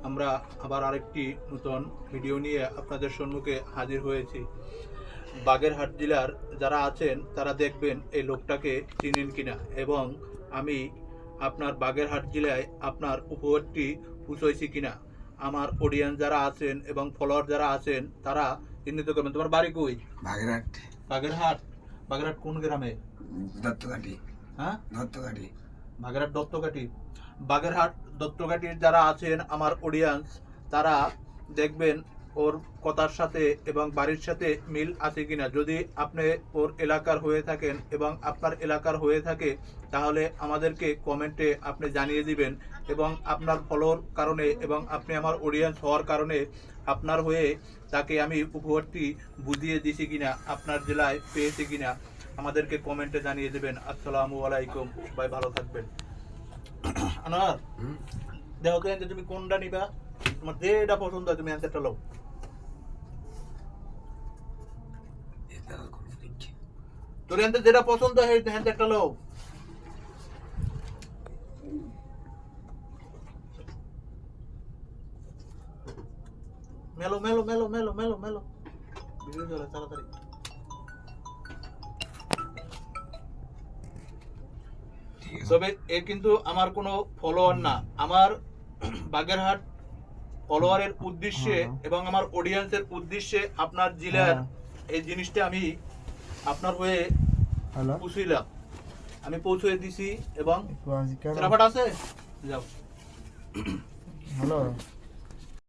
আমরা আবার আরেকটি নতুন ভিডিও নিয়ে আপনাদের সম্মুখে হাজির হয়েছি। বাগেরহাট জেলার যারা আছেন তারা দেখবেন এই লোকটাকে চিনেন কিনা, এবং আমি আপনার বাগেরহাট জেলায় আপনার উপহারটি পৌঁছাইছি কিনা আমার অডিয়েন্স যারা আছেন এবং ফলোয়ার যারা আছেন তারা চিহ্নিত করবেন। তোমার বাড়ি কই? বাগেরহাট। বাগেরহাট? বাগেরহাট কোন গ্রামে? দত্তকাটি। হ্যাঁ, দত্তকাটি। বাগেরহাট দত্তকাটি। বাগেরহাট দত্তকাটির যারা আছেন আমার অডিয়েন্স তারা দেখবেন ওর কথার সাথে এবং বাড়ির সাথে মিল আছে কিনা। যদি আপনি ওর এলাকার হয়ে থাকেন এবং আপনার এলাকার হয়ে থাকে তাহলে আমাদেরকে কমেন্টে আপনি জানিয়ে দিবেন, এবং আপনার ফলোর কারণে এবং আপনি আমার অডিয়েন্স হওয়ার কারণে আপনার হয়ে তাকে আমি উপহারটি বুঝিয়ে দিছি কিনা, আপনার জেলায় পেয়েছি কিনা আমাদেরকে কমেন্টে জানিয়ে দেবেন। আসসালামু আলাইকুম, সবাই ভালো থাকবেন। আনোয়ার, দেখো তো তুমি কোনটা নিবা, তোমার যেটা পছন্দ হয় তুমি অ্যান্সারটা লও। তোর অ্যান্সার যেটা পছন্দ হয় অ্যান্সারটা লও। মেলো মেলো মেলো মেলো মেলো মেলো ভিডিও চলে তাড়াতাড়ি। তবে এ কিন্তু আমার কোনো ফলোয়ার না, আমার বাগেরহাট ফলোয়ারের উদ্দেশ্যে এবং আমার অডিয়েন্সের উদ্দেশ্যে আপনার জেলার এই জিনিসটা আমি আপনার হয়ে পৌঁছইলাম, আমি পৌঁছে দিছি। এবং আছে যাও। হ্যালো।